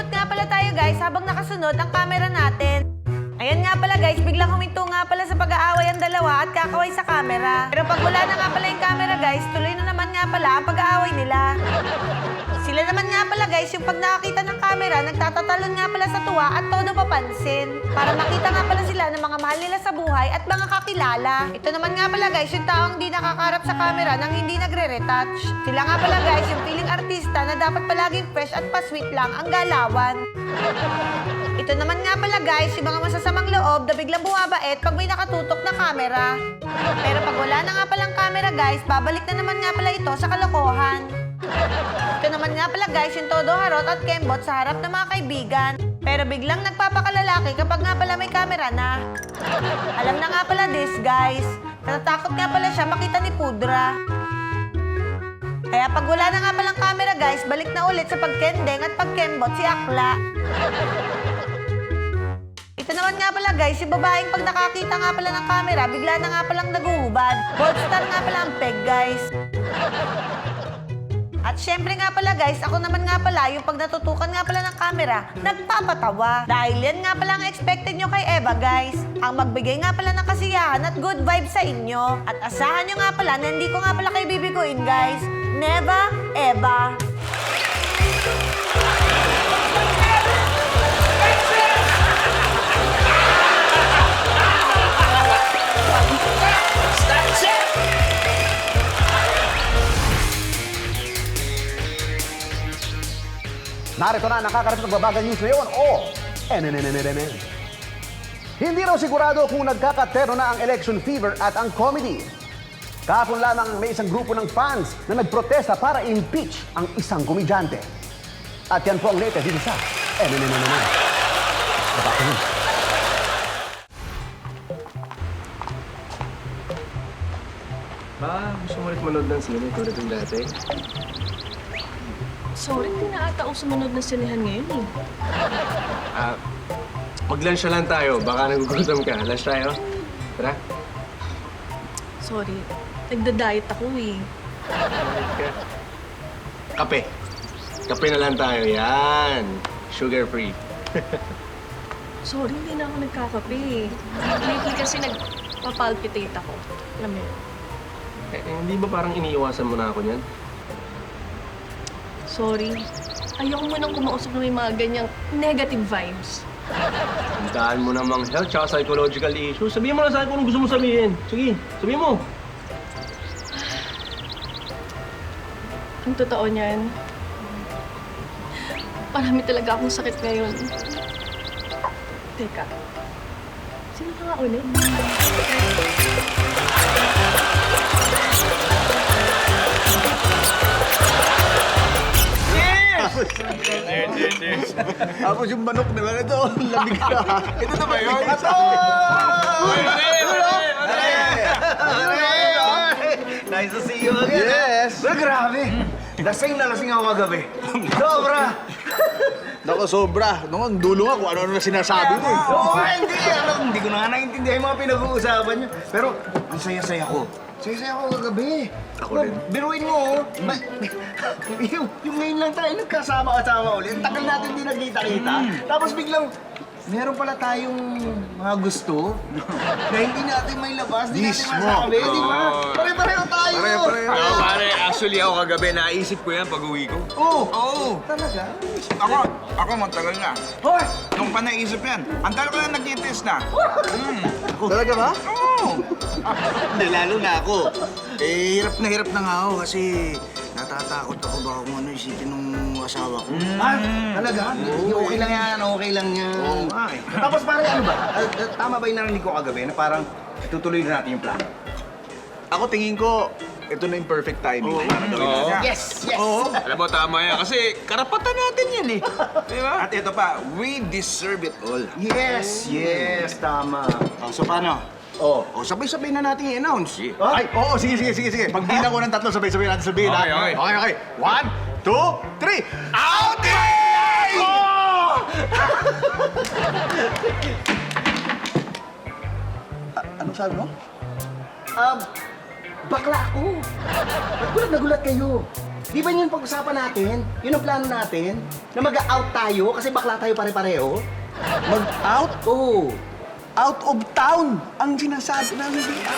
nag-iikot nga pala tayo guys habang nakasunod ang camera natin. Ayan nga pala guys, biglang huminto nga pala sa pag-aaway ang dalawa at kakaway sa camera. Pero pag wala na nga pala yung camera guys, tuloy na naman nga pala ang pag-aaway nila. Sila naman nga pala guys, yung pag nakakita ng camera, nagtatatalon nga pala sa tuwa at todo papansin. Para makita nga pala sila ng mga mahal nila sa buhay at mga kakilala. Ito naman nga pala guys, yung taong di nakakarap sa camera nang hindi nagre-retouch. Sila nga pala guys, yung feeling artista na dapat palaging fresh at pa-sweet lang ang galawan. Ito naman nga pala guys, yung mga masasamang loob na biglang bumabait pag may nakatutok na camera. Pero pag wala na nga palang camera guys, babalik na naman nga pala ito sa kalokohan. Ito naman nga pala guys, yung todo harot at kembot sa harap ng mga kaibigan. Pero biglang nagpapakalalaki kapag nga pala may camera na. Alam na nga pala this guys, natatakot nga pala siya makita ni Pudra. Kaya pag wala na nga palang camera guys, balik na ulit sa pagkendeng at pagkembot si Akla. Ito naman nga pala guys, yung babaeng pag nakakita nga pala ng camera, bigla na nga palang naguhubad. Gold star nga pala ang peg guys. At syempre nga pala guys, ako naman nga pala yung pag natutukan nga pala ng camera, nagpapatawa. Dahil yan nga pala ang expected nyo kay Eva guys. Ang magbigay nga pala ng kasiyahan at good vibes sa inyo. At asahan nyo nga pala na hindi ko nga pala kayo bibiguin guys. Never, Eva. Narito na ang nakakarating ng babagang news ngayon. Hindi raw sigurado kung nagkakatero na ang election fever at ang comedy. Kahapon lamang may isang grupo ng fans na nagprotesta para impeach ang isang komedyante. At yan po ang latest dito sa Babagang news. Ba, gusto mo ulit manood ng sine tulad ng dati? Sorry, hindi na ata ako sumunod na sinihan ngayon eh. Mag-lunch na lang tayo. Baka nagugutom ka. Lunch tayo? Tara. Sorry, nagda-diet ako eh. Kape. Kape na lang tayo. Yan. Sugar-free. Sorry, hindi na ako nagkakape. Lately kasi nagpapalpitate ako. Alam mo yun? Hindi ba parang iniiwasan mo na ako niyan? Sorry. Ayoko mo nang kumausap na may mga ganyang negative vibes. Tandaan mo namang health tsaka psychological issues. Sabihin mo lang sa akin kung ano gusto mo sabihin. Sige, sabihin mo. Ang totoo niyan, marami talaga akong sakit ngayon. Teka, sino ka nga ulit? Tapos yung manok nila ito, lamig na. Ito na ba yun? Ito! Nice to see you again. Yes! Well, grabe. Lasing na lasing ako kagabi. Sobra. Naku, sobra. Noon, dulo nga kung ano-ano na sinasabi mo. Oo, hindi. Hindi ko na nga naintindihan yung mga pinag-uusapan niyo. Pero, ang saya-saya ko. Saya-saya ako kagabi. Ako rin. Biruin mo, yung ngayon lang tayo nagkasama-kasama ulit. Ang tagal natin di nagkita-kita. Tapos biglang, meron pala tayong mga gusto na hindi natin may labas, hindi natin Mismo. masabi, di ba? Pare-pareho tayo. Pare-pareho. Oo, pare, actually ako kagabi, naisip ko yan pag uwi ko. Oo. Oo. Talaga? Ako matagal na. Hoy! Nung pa naisip yan, ang tagal ko na nag-test na. Talaga ba? Oo. Hindi, lalo na ako. Hirap na nga ako kasi natatakot ako baka kung ano isipin ng asawa ko. Talaga? Okay lang yan, okay lang yan. Oo nga eh. Tapos pare, ano ba? Tama ba yung narinig ko kagabi na parang tutuloy na natin yung plano? Ako tingin ko, ito na yung perfect timing. Para gawin Oo. natin. Yes! Yes! Alam mo, tama yan. Kasi karapatan natin yan eh. Di ba? At ito pa, we deserve it all. Yes! Yes! Tama. So paano? Oh. Sabay-sabay na natin i-announce. Ah? Ay, oo, sige. Pag bilang ko ng tatlo, sabay-sabay natin sabihin. Okay, ha? okay. Okay. 1, 2, 3. Outing! Anong sabi mo? Bakla ako. Nagulat kayo. Di ba yun pag-usapan natin? Yun ang plano natin? Na mag-out tayo kasi bakla tayo pare-pareho? Mag-out? Oo. Out of town ang sinasabi namin dito.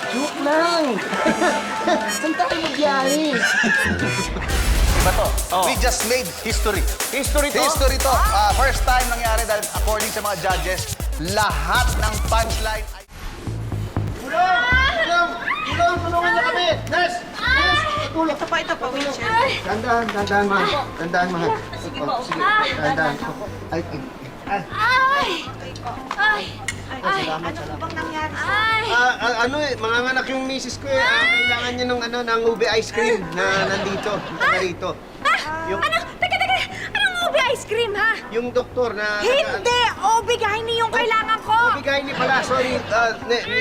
Joke lang! Saan tayo magbiyahe? Diba to? We just made history. History to? History to. First time nangyari dahil according sa mga judges, lahat ng punchline ay... Tulungan niyo kami! Nurse! Tulong! Ito pa, wheelchair. Dandan, mahal. Dandan, mahal. Sige po. Sige, dandan. Ay, Ano po bang nangyari? manganganak yung misis ko eh. Kailangan niya ng ube ice cream na nandito, narito. Yung, Teka! Anong ube ice cream, ha? yung doktor na... Hindi! Obigaini yung kailangan ko! Obigaini pala, sorry,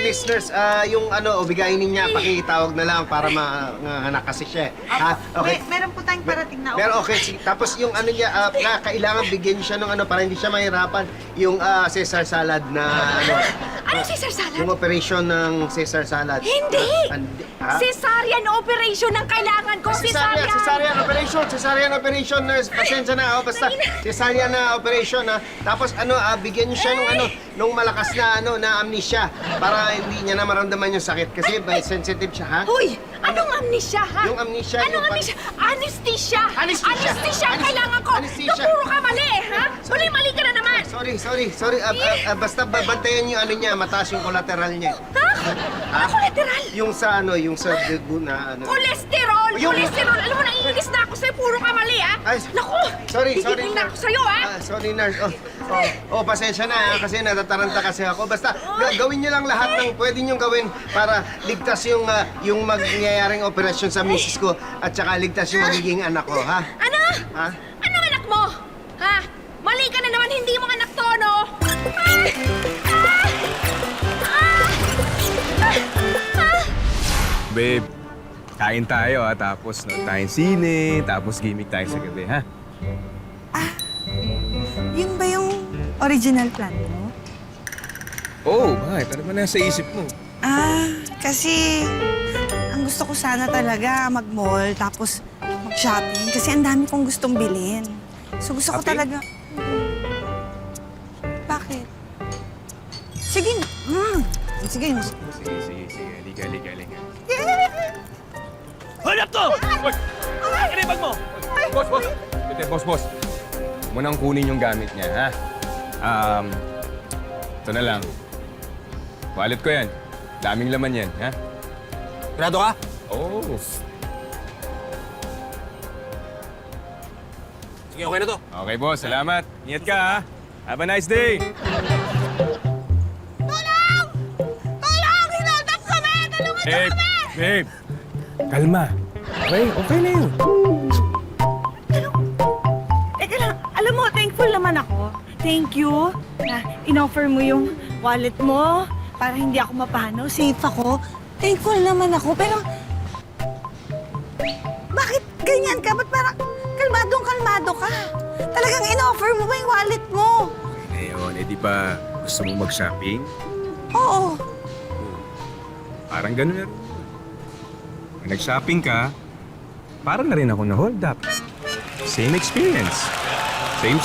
listeners, yung obigaini niya, pakitawag na lang para manganak kasi siya. Ha? Okay. Meron po tayong parating na Pero okay, sige. Tapos yung niya, kailangan bigyan siya ng para hindi siya mahirapan, yung Caesar salad na Ano Caesar salad? yung operation ng Caesar salad. Hindi! Ha? Cesarean operation ang kailangan ko! Cesarean operation, nurse. Pasensya na, basta cesarean na operation, ha. Tapos bigyan niyo siya nung malakas na na amnesia para hindi niya na maramdaman yung sakit kasi may sensitive siya, ha. Hoy! Anong amnesia, ha? Yung amnesia, Anong yung amnesia? Anesthesia! Anesthesia! Anesthesia ang kailangan ko! Anesthesia! Puro ka mali, ha? Mali ka na naman! Sorry. Basta babantayan niyo niya, mataas yung collateral niya. Ha? Ano collateral? Yung sa dugo na Kolesterol! Kolesterol! Alam mo, naiinis na ako sa'yo. Puro ka mali, ha? Ay, Naku! sorry. Tigil na ako sa'yo, ha? Sorry, nurse. Pasensya na kasi natataranta kasi ako. Basta gawin niyo lang lahat ng pwede niyong gawin para ligtas yung mangyayaring operasyon sa misis ko at saka ligtas yung magiging anak ko, ha? Ano? Ha? Anong anak mo? Ha? Mali ka na naman, hindi mo anak to, no? Babe, kain tayo ha, tapos nood tayong sine, tapos gimmick tayo sa gabi, ha? Yun ba yung original plan mo? Oo, bakit? Ano ba nasa isip mo? Kasi ang gusto ko sana talaga mag-mall tapos mag-shopping kasi ang dami kong gustong bilhin. So gusto ko Shopping? talaga... Bakit? Sige. Sige. Sige. Halika. Hold up to! Boss! Ano yung bag mo? Boss! Ito, boss. Huwag mo nang kunin yung gamit niya, ha? Ito na lang. Wallet ko yan. Daming laman yan, ha? Grado ka? Oo. Sige, okay na to. Okay, boss. Salamat. Ingat ka, ha? Have a nice day! Tulong! Hinaldak kami! Tulungan niyo kami! Babe! Kalma. Okay na yun. Teka lang, alam mo, thankful naman ako. Thank you na in-offer mo yung wallet mo para hindi ako mapano. Safe ako. Thankful naman ako, pero... Bakit ganyan ka? Ba't parang kalmado ka? Talagang in-offer mo ba yung wallet mo? Ngayon, di ba gusto mo mag-shopping? Oo. Parang ganun na rin. Pag nag-shopping ka, parang na rin ako na-hold up. Same experience. Same.